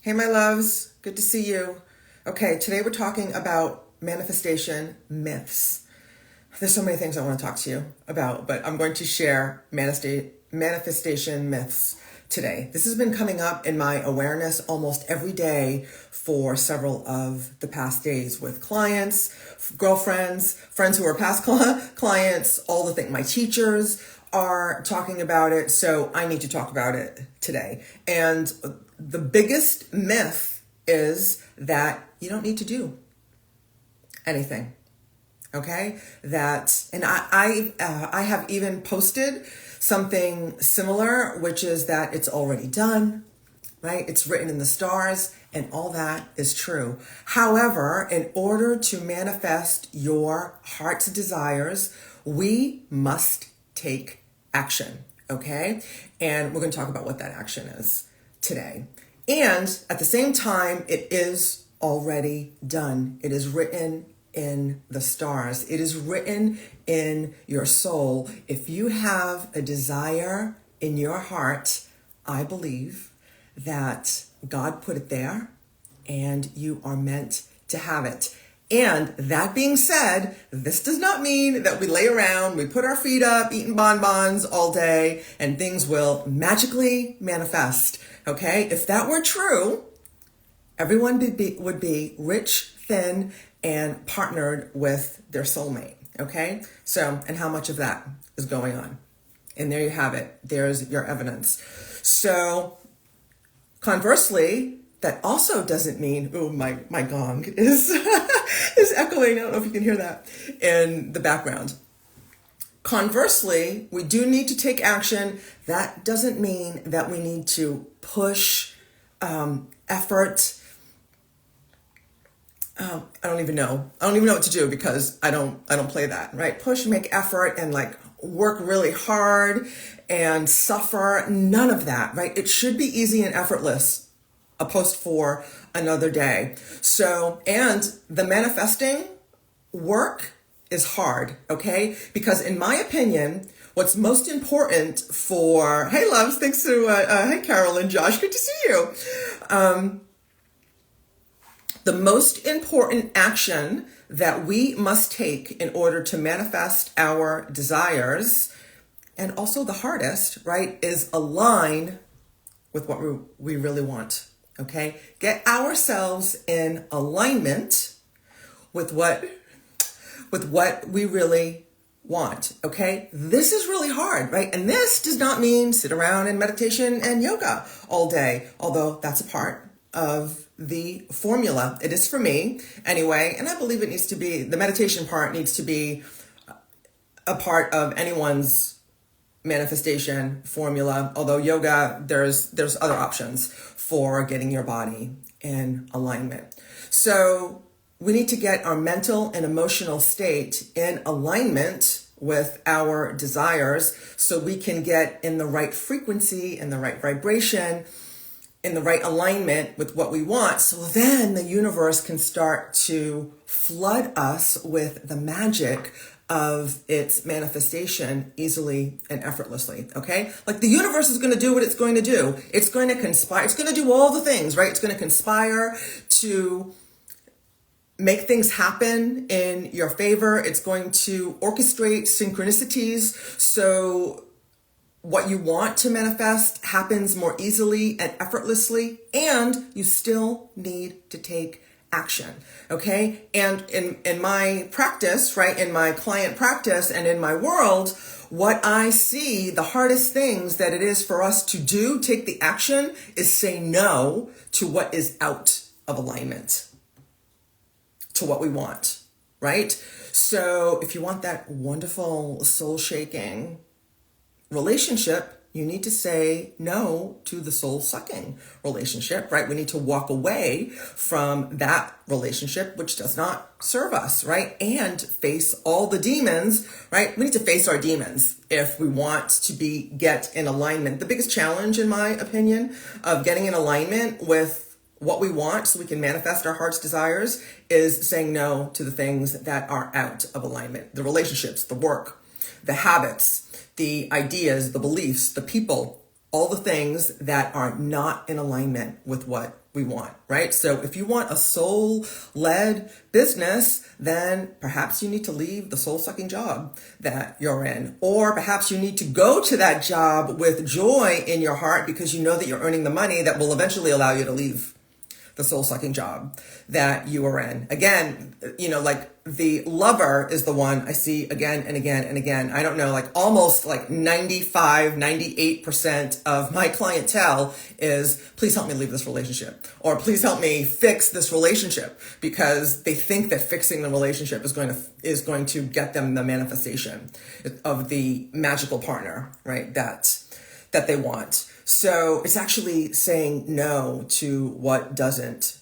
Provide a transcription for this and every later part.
Hey, my loves. Good to see you. Okay, today we're talking about manifestation myths. There's so many things I want to talk to you about, but I'm going to share manifestation myths today. This has been coming up in my awareness almost every day for several of the past days with clients, girlfriends, friends who are past clients, all the things. My teachers are talking about it, so I need to talk about it today. And the biggest myth is that you don't need to do anything. Okay, and I have even posted something similar, which is that it's already done, right? It's written in the stars, and all that is true. However, in order to manifest your heart's desires, we must take action. Okay, and we're going to talk about what that action is today. And at the same time, it is already done. It is written in the stars. It is written in your soul. If you have a desire in your heart, I believe that God put it there and you are meant to have it. And that being said, this does not mean that we lay around, we put our feet up, eating bonbons all day, and things will magically manifest. Okay? If that were true, everyone would be rich, thin, and partnered with their soulmate. Okay? So, and how much of that is going on? And there you have it. There's your evidence. So, conversely, that also doesn't mean, oh, my gong is is echoing. I don't know if you can hear that in the background. Conversely, we do need to take action. That doesn't mean that we need to push effort. I don't even know what to do because I don't play that, right? Push, make effort, and like work really hard and suffer. None of that, right? It should be easy and effortless. A post for another day. So, and the manifesting work is hard, okay? Because in my opinion, what's most important for, hey loves, thanks to, hey Carol and Josh, good to see you. The most important action that we must take in order to manifest our desires, and also the hardest, right, is align with what we really want. Okay, get ourselves in alignment with what we really want. Okay, this is really hard, right? And this does not mean sit around in meditation and yoga all day, although that's a part of the formula. It is for me anyway, and I believe it needs to be, the meditation part needs to be a part of anyone's manifestation formula, although yoga, there's other options for getting your body in alignment. So we need to get our mental and emotional state in alignment with our desires so we can get in the right frequency, in the right vibration, in the right alignment with what we want. So then the universe can start to flood us with the magic of its manifestation easily and effortlessly, okay? Like the universe is going to do what it's going to do. It's going to conspire. It's going to do all the things, right? It's going to conspire to make things happen in your favor. It's going to orchestrate synchronicities so what you want to manifest happens more easily and effortlessly, and you still need to take action, okay? And in my practice, right, in my client practice and in my world, what I see, the hardest things that it is for us to do, take the action, is say no to what is out of alignment to what we want, right? So if you want that wonderful soul-shaking relationship, you need to say no to the soul-sucking relationship, right? We need to walk away from that relationship, which does not serve us, right? And face all the demons, right? We need to face our demons if we want to get in alignment. The biggest challenge, in my opinion, of getting in alignment with what we want so we can manifest our heart's desires is saying no to the things that are out of alignment. The relationships, the work, the habits, the ideas, the beliefs, the people, all the things that are not in alignment with what we want, right? So if you want a soul-led business, then perhaps you need to leave the soul-sucking job that you're in. Or perhaps you need to go to that job with joy in your heart because you know that you're earning the money that will eventually allow you to leave the soul-sucking job that you are in. Again, like the lover is the one I see again and again and again. I don't know, like almost like 95, 98% of my clientele is, please help me leave this relationship, or please help me fix this relationship, because they think that fixing the relationship is going to get them the manifestation of the magical partner, right? That they want. So it's actually saying no to what doesn't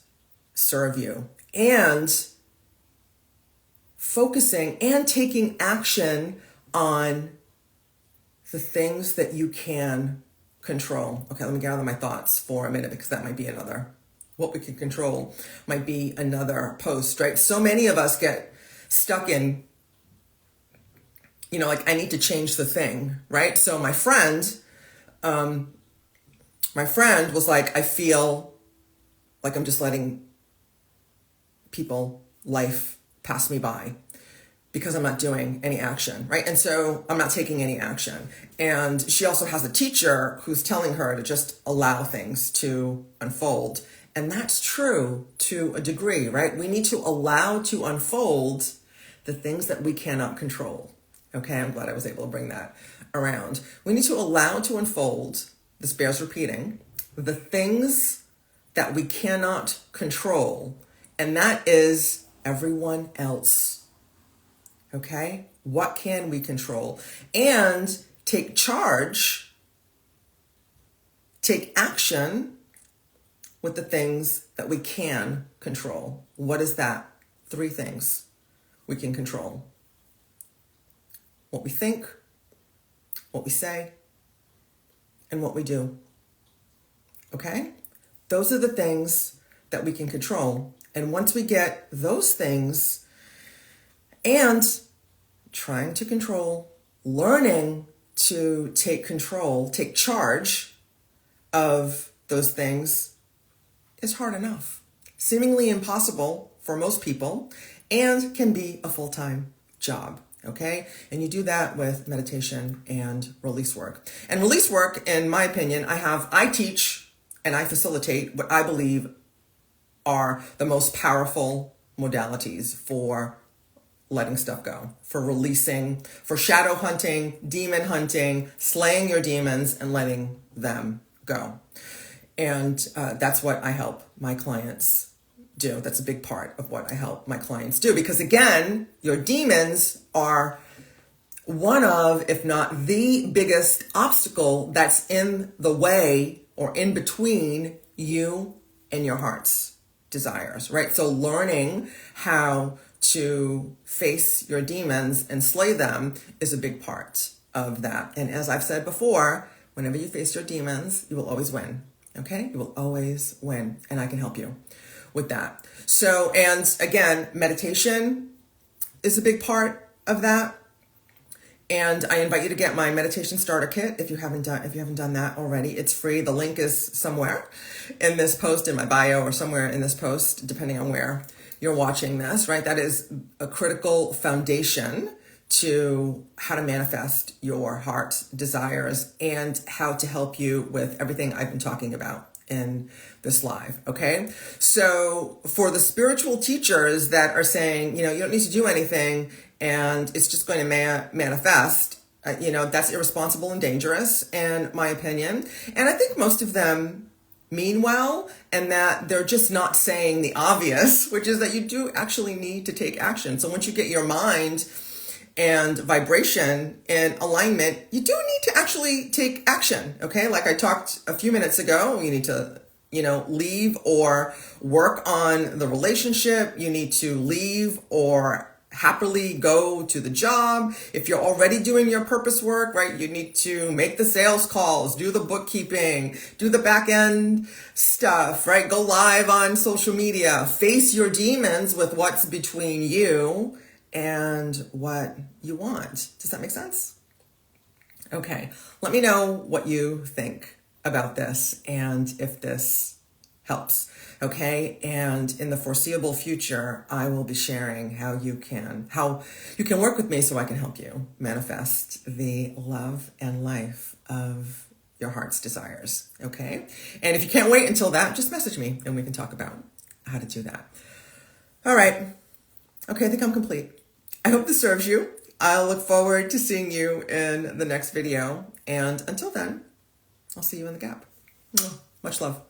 serve you, and focusing and taking action on the things that you can control. Okay, let me gather my thoughts for a minute, because that might be another, what we can control might be another post, right? So many of us get stuck in, like I need to change the thing, right? So my friend was like, I feel like I'm just letting life pass me by because I'm not doing any action, right? And so I'm not taking any action. And she also has a teacher who's telling her to just allow things to unfold. And that's true to a degree, right? We need to allow to unfold the things that we cannot control. Okay, I'm glad I was able to bring that around. We need to allow to unfold, this bears repeating, the things that we cannot control, and that is everyone else. Okay? What can we control? And take charge, take action with the things that we can control. What is that? 3 things we can control. What we think, what we say, and what we do. Okay? Those are the things that we can control. And once we get those things, and trying to control, learning to take control, take charge of those things is hard enough. Seemingly impossible for most people, and can be a full-time job. Okay? And you do that with meditation and release work. And release work, in my opinion, I teach and I facilitate what I believe are the most powerful modalities for letting stuff go, for releasing, for shadow hunting, demon hunting, slaying your demons and letting them go. And that's what I help my clients do. That's a big part of what I help my clients do, because again, your demons are one of, if not the biggest obstacle that's in the way or in between you and your heart's desires, right? So learning how to face your demons and slay them is a big part of that. And as I've said before, whenever you face your demons, you will always win. Okay? You will always win. And I can help you with that. So, and again, meditation is a big part of that. And I invite you to get my meditation starter kit if you haven't done that already. It's free. The link is somewhere in this post, in my bio, or somewhere in this post, depending on where you're watching this, right? That is a critical foundation to how to manifest your heart's desires and how to help you with everything I've been talking about in this live. Okay. So for the spiritual teachers that are saying, you don't need to do anything and it's just going to manifest, that's irresponsible and dangerous, in my opinion. And I think most of them mean well, and that they're just not saying the obvious, which is that you do actually need to take action. So once you get your mind and vibration in alignment, you do need to actually take action. Okay. Like I talked a few minutes ago, you need to, leave or work on the relationship. You need to leave or happily go to the job. If you're already doing your purpose work, right, you need to make the sales calls, do the bookkeeping, do the back end stuff, right? Go live on social media, face your demons with what's between you and what you want. Does that make sense? Okay. Let me know what you think about this and if this helps. Okay. And in the foreseeable future, I will be sharing how you can work with me so I can help you manifest the love and life of your heart's desires. Okay. And if you can't wait until that, just message me and we can talk about how to do that. All right. Okay. I think I'm complete. I hope this serves you. I'll look forward to seeing you in the next video. And until then, I'll see you in the gap. Much love.